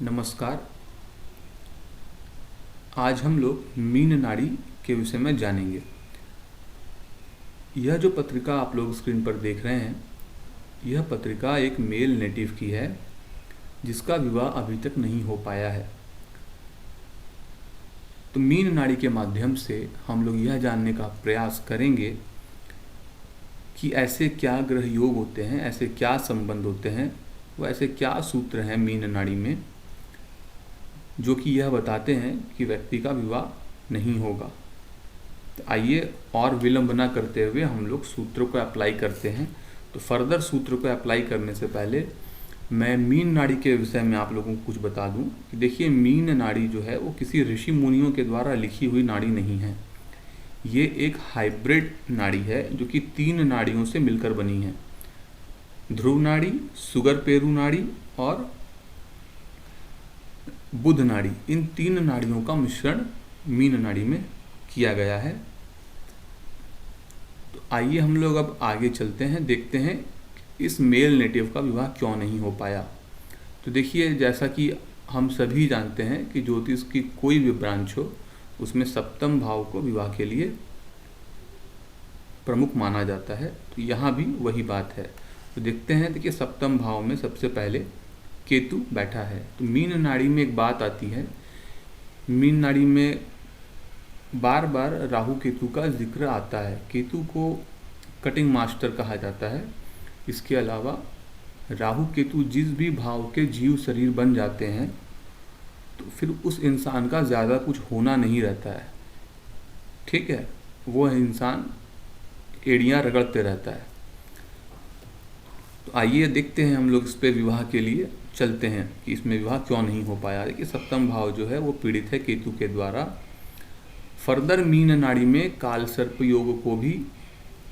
नमस्कार। आज हम लोग मीन नाड़ी के विषय में जानेंगे। यह जो पत्रिका आप लोग स्क्रीन पर देख रहे हैं, यह पत्रिका एक मेल नेटिव की है जिसका विवाह अभी तक नहीं हो पाया है। तो मीन नाड़ी के माध्यम से हम लोग यह जानने का प्रयास करेंगे कि ऐसे क्या ग्रह योग होते हैं, ऐसे क्या संबंध होते हैं, व ऐसे क्या सूत्र हैं मीन नाड़ी में जो कि यह बताते हैं कि व्यक्ति का विवाह नहीं होगा। तो आइए और विलंब न करते हुए हम लोग सूत्रों को अप्लाई करते हैं। तो फर्दर सूत्र को अप्लाई करने से पहले मैं मीन नाड़ी के विषय में आप लोगों को कुछ बता दूं कि देखिए, मीन नाड़ी जो है वो किसी ऋषि मुनियों के द्वारा लिखी हुई नाड़ी नहीं है। ये एक हाइब्रिड नाड़ी है जो कि 3 नाड़ियों से मिलकर बनी है। ध्रुव नाड़ी, सुगरपेरू नाड़ी और बुध नाड़ी, इन 3 नाड़ियों का मिश्रण मीन नाड़ी में किया गया है। तो आइए हम लोग अब आगे चलते हैं, देखते हैं इस मेल नेटिव का विवाह क्यों नहीं हो पाया। तो देखिए, जैसा कि हम सभी जानते हैं कि ज्योतिष की कोई भी ब्रांच हो उसमें सप्तम भाव को विवाह के लिए प्रमुख माना जाता है। तो यहाँ भी वही बात है। तो देखते हैं, देखिए सप्तम भाव में सबसे पहले केतु बैठा है। तो मीन नाड़ी में एक बात आती है, मीन नाड़ी में बार बार राहु केतु का जिक्र आता है। केतु को कटिंग मास्टर कहा जाता है। इसके अलावा राहु केतु जिस भी भाव के जीव शरीर बन जाते हैं तो फिर उस इंसान का ज़्यादा कुछ होना नहीं रहता है। ठीक है, वो इंसान एड़ियाँ रगड़ते रहता है। तो आइए देखते हैं, हम लोग इस पे विवाह के लिए चलते हैं कि इसमें विवाह क्यों नहीं हो पाया। देखिए, सप्तम भाव जो है वो पीड़ित है केतु के द्वारा। फर्दर मीन नाड़ी में काल सर्प योग को भी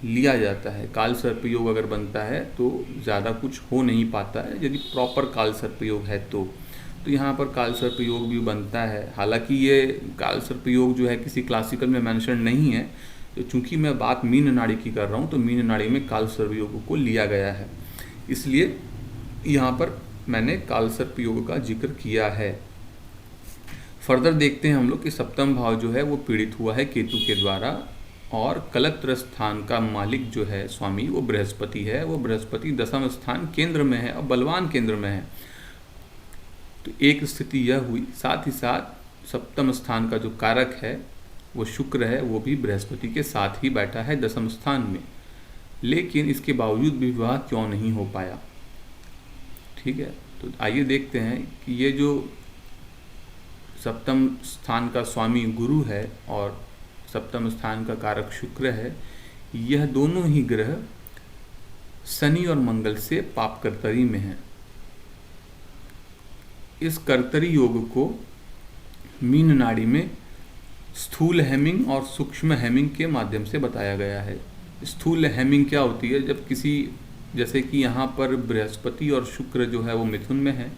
लिया जाता है। काल सर्प योग अगर बनता है तो ज़्यादा कुछ हो नहीं पाता है, यदि प्रॉपर काल सर्प योग है तो यहाँ पर काल सर्प योग भी बनता है। हालांकि ये काल सर्प योग जो है किसी क्लासिकल में मेंशन नहीं है, तो चूंकि मैं बात मीन नाड़ी की कर रहा हूँ तो मीन नाड़ी में काल सर्प योग को लिया गया है, इसलिए यहाँ पर मैंने काल सर्प योग का जिक्र किया है। फर्दर देखते हैं हम लोग कि सप्तम भाव जो है वो पीड़ित हुआ है केतु के द्वारा, और कलत्र स्थान का मालिक जो है स्वामी वो बृहस्पति है। वो बृहस्पति 10वें स्थान केंद्र में है और बलवान केंद्र में है। तो एक स्थिति यह हुई, साथ ही साथ सप्तम स्थान का जो कारक है वो शुक्र है, वो भी बृहस्पति के साथ ही बैठा है 10वें स्थान में। लेकिन इसके बावजूद भी विवाह क्यों नहीं हो पाया। ठीक है, तो आइए देखते हैं कि ये जो सप्तम स्थान का स्वामी गुरु है और सप्तम स्थान का कारक शुक्र है, यह दोनों ही ग्रह शनि और मंगल से पाप कर्तरी में हैं। इस कर्तरी योग को मीन नाड़ी में स्थूल हेमिंग और सूक्ष्म हेमिंग के माध्यम से बताया गया है। स्थूल हेमिंग क्या होती है, जब किसी, जैसे कि यहाँ पर बृहस्पति और शुक्र जो है वो मिथुन में है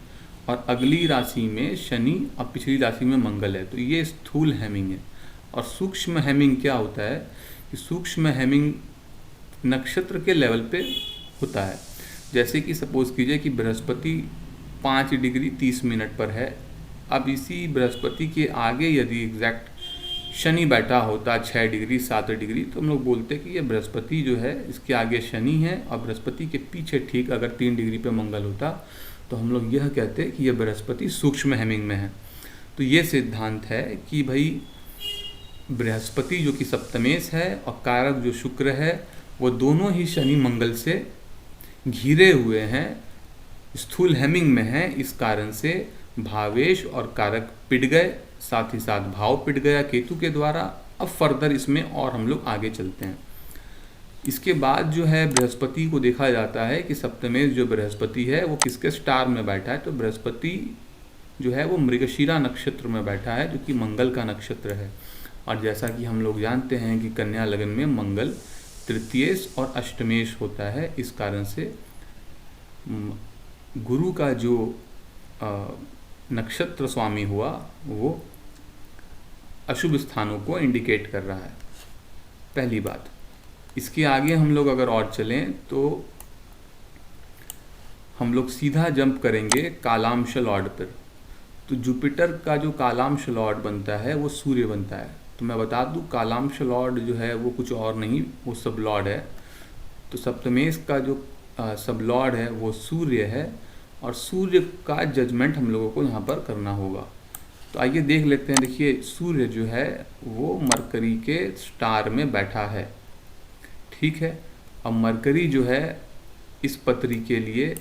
और अगली राशि में शनि और पिछली राशि में मंगल है, तो ये स्थूल हेमिंग है। और सूक्ष्म हेमिंग क्या होता है कि सूक्ष्म हेमिंग नक्षत्र के लेवल पे होता है। जैसे कि सपोज कीजिए कि बृहस्पति 5 डिग्री 30 मिनट पर है। अब इसी बृहस्पति के आगे यदि एग्जैक्ट शनि बैठा होता 6 डिग्री 7 डिग्री, तो हम लोग बोलते कि ये बृहस्पति जो है इसके आगे शनि है, और बृहस्पति के पीछे ठीक अगर 3 डिग्री पे मंगल होता तो हम लोग यह कहते कि ये बृहस्पति सूक्ष्म हेमिंग में है। तो ये सिद्धांत है कि भाई बृहस्पति जो कि सप्तमेश है और कारक जो शुक्र है वो दोनों ही शनि मंगल से घिरे हुए हैं, स्थूल हेमिंग में है। इस कारण से भावेश और कारक पिट गए, साथ ही साथ भाव पिट गया केतु के द्वारा। अब फर्दर इसमें और हम लोग आगे चलते हैं। इसके बाद जो है बृहस्पति को देखा जाता है कि सप्तमेश जो बृहस्पति है वो किसके स्टार में बैठा है। तो बृहस्पति जो है वो मृगशिरा नक्षत्र में बैठा है जो कि मंगल का नक्षत्र है। और जैसा कि हम लोग जानते हैं कि कन्या लगन में मंगल तृतीयेश और अष्टमेश होता है, इस कारण से गुरु का जो नक्षत्र स्वामी हुआ वो अशुभ स्थानों को इंडिकेट कर रहा है, पहली बात। इसके आगे हम लोग अगर और चलें तो हम लोग सीधा जंप करेंगे कालांश लॉर्ड पर। तो जुपिटर का जो कालांश लॉर्ड बनता है वो सूर्य बनता है। तो मैं बता दूं, कालांश लॉर्ड जो है वो कुछ और नहीं, वो सब लॉर्ड है। तो सप्तमेश का जो सब लॉर्ड है वो सूर्य है, और सूर्य का जजमेंट हम लोगों को यहाँ पर करना होगा। तो आइए देख लेते हैं। देखिए, सूर्य जो है वो मरकरी के स्टार में बैठा है, ठीक है। अब मरकरी जो है इस पत्री के लिए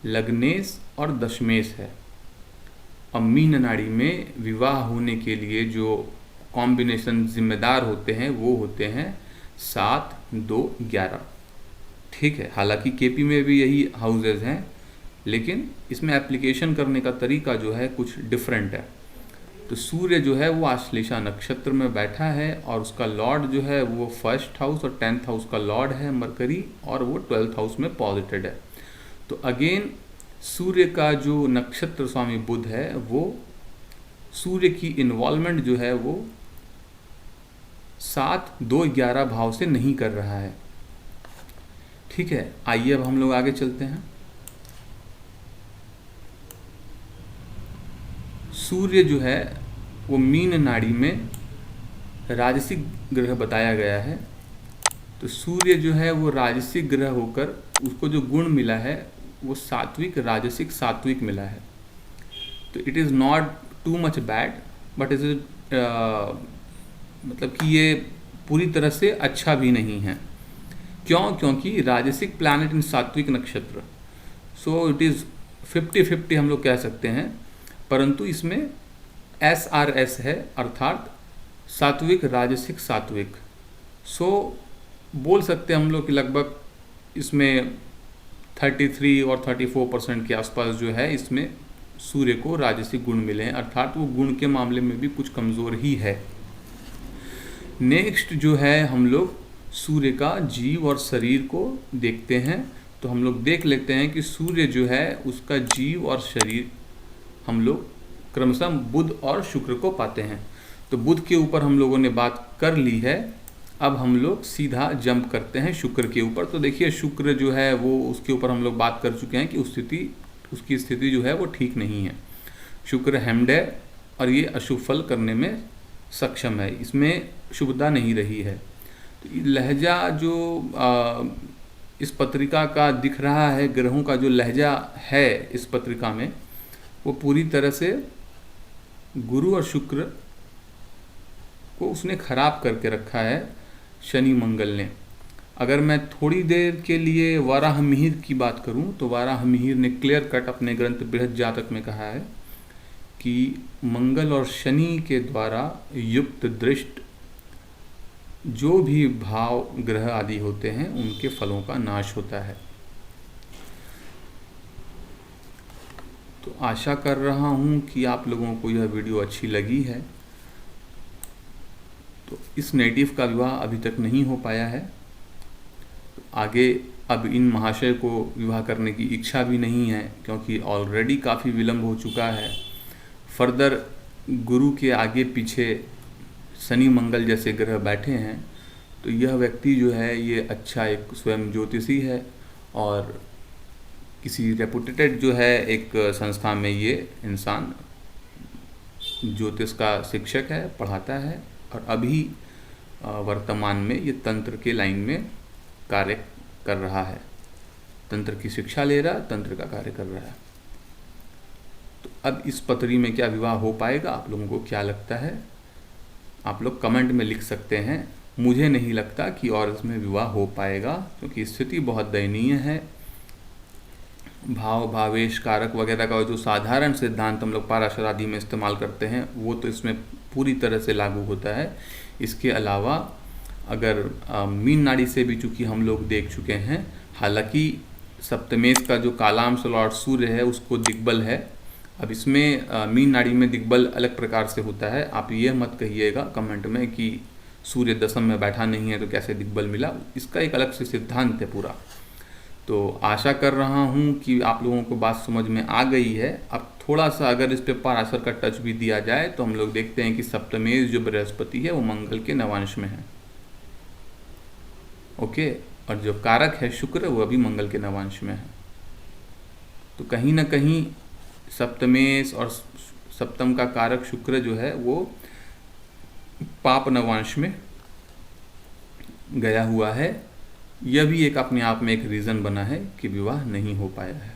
लग्नेश और दशमेश है। अब मीन नाड़ी में विवाह होने के लिए जो कॉम्बिनेशन जिम्मेदार होते हैं वो होते हैं 7, 2, 11, ठीक है। हालांकि केपी में भी यही हाउसेज हैं, लेकिन इसमें एप्लीकेशन करने का तरीका जो है कुछ डिफरेंट है। तो सूर्य जो है वो आश्लेषा नक्षत्र में बैठा है, और उसका लॉर्ड जो है वो 1st हाउस और 10th हाउस का लॉर्ड है मरकरी, और वो 12th हाउस में पॉजिटेड है। तो अगेन सूर्य का जो नक्षत्र स्वामी बुध है वो सूर्य की इन्वॉल्वमेंट जो है वो 7, 2, 11 भाव से नहीं कर रहा है, ठीक है। आइए अब हम लोग आगे चलते हैं। सूर्य जो है वो मीन नाड़ी में राजसिक ग्रह बताया गया है। तो सूर्य जो है वो राजसिक ग्रह होकर उसको जो गुण मिला है वो सात्विक, राजसिक, सात्विक मिला है। तो it is not too much bad, but is मतलब कि ये पूरी तरह से अच्छा भी नहीं है। क्यों? क्योंकि राजसिक प्लैनेट इन सात्विक नक्षत्र, सो इट इज़ 50-50 हम लोग कह सकते हैं। परंतु इसमें SRS है, अर्थात सात्विक, राजसिक, सात्विक। सो बोल सकते हैं हम लोग कि लगभग इसमें 33 और 34% के आसपास जो है इसमें सूर्य को राजसिक गुण मिले हैं, अर्थात वो गुण के मामले में भी कुछ कमज़ोर ही है। नेक्स्ट जो है हम लोग सूर्य का जीव और शरीर को देखते हैं। तो हम लोग देख लेते हैं कि सूर्य जो है उसका जीव और शरीर हम लोग क्रमशः बुध और शुक्र को पाते हैं। तो बुध के ऊपर हम लोगों ने बात कर ली है, अब हम लोग सीधा जंप करते हैं शुक्र के ऊपर। तो देखिए, शुक्र जो है वो उसके ऊपर हम लोग बात कर चुके हैं कि उसकी स्थिति जो है वो ठीक नहीं है। शुक्र हेम्ड है और ये अशुभ फल करने में सक्षम है, इसमें शुभता नहीं रही है। तो लहजा जो इस पत्रिका का दिख रहा है, ग्रहों का जो लहजा है इस पत्रिका में, वो पूरी तरह से गुरु और शुक्र को उसने खराब करके रखा है शनि मंगल ने। अगर मैं थोड़ी देर के लिए वाराह मिहिर की बात करूं तो वाराह मिहिर ने क्लियर कट अपने ग्रंथ बृहद जातक में कहा है कि मंगल और शनि के द्वारा युक्त दृष्ट जो भी भाव ग्रह आदि होते हैं उनके फलों का नाश होता है। तो आशा कर रहा हूं कि आप लोगों को यह वीडियो अच्छी लगी है। तो इस नेटिव का विवाह अभी तक नहीं हो पाया है, आगे अब इन महाशय को विवाह करने की इच्छा भी नहीं है, क्योंकि ऑलरेडी काफ़ी विलंब हो चुका है। फर्दर गुरु के आगे पीछे शनि मंगल जैसे ग्रह बैठे हैं, तो यह व्यक्ति जो है ये अच्छा एक स्वयं ज्योतिषी है और किसी रेपुटेटेड जो है एक संस्था में ये इंसान ज्योतिष का शिक्षक है, पढ़ाता है, और अभी वर्तमान में ये तंत्र के लाइन में कार्य कर रहा है, तंत्र की शिक्षा ले रहा, तंत्र का कार्य कर रहा है। तो अब इस पत्री में क्या विवाह हो पाएगा? आप लोगों को क्या लगता है? आप लोग कमेंट में लिख सकते हैं। मुझे नहीं लगता कि और इसमें विवाह हो पाएगा, क्योंकि स्थिति बहुत दयनीय है। भाव, भावेश, कारक वगैरह का जो साधारण सिद्धांत हम लोग पाराशर आदि में इस्तेमाल करते हैं वो तो इसमें पूरी तरह से लागू होता है। इसके अलावा अगर मीन नाड़ी से भी चूँकि हम लोग देख चुके हैं, हालांकि सप्तमेश का जो कालांश लॉर्ड सूर्य है उसको दिग्बल है। अब इसमें मीन नाड़ी में दिग्बल अलग प्रकार से होता है। आप ये मत कहिएगा कमेंट में कि सूर्य दशम में बैठा नहीं है तो कैसे दिग्बल मिला, इसका एक अलग से सिद्धांत है पूरा। तो आशा कर रहा हूँ कि आप लोगों को बात समझ में आ गई है। अब थोड़ा सा अगर इस पे पाराशर का टच भी दिया जाए तो हम लोग देखते हैं कि सप्तमेश जो बृहस्पति है वो मंगल के नवांश में है, ओके, और जो कारक है शुक्र वो अभी मंगल के नवांश में है। तो कहीं ना कहीं सप्तमेश और सप्तम का कारक शुक्र जो है वो पाप नवांश में गया हुआ है। यह भी एक अपने आप में एक रीज़न बना है कि विवाह नहीं हो पाया है।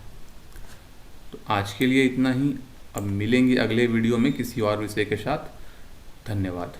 तो आज के लिए इतना ही। अब मिलेंगे अगले वीडियो में किसी और विषय के साथ। धन्यवाद।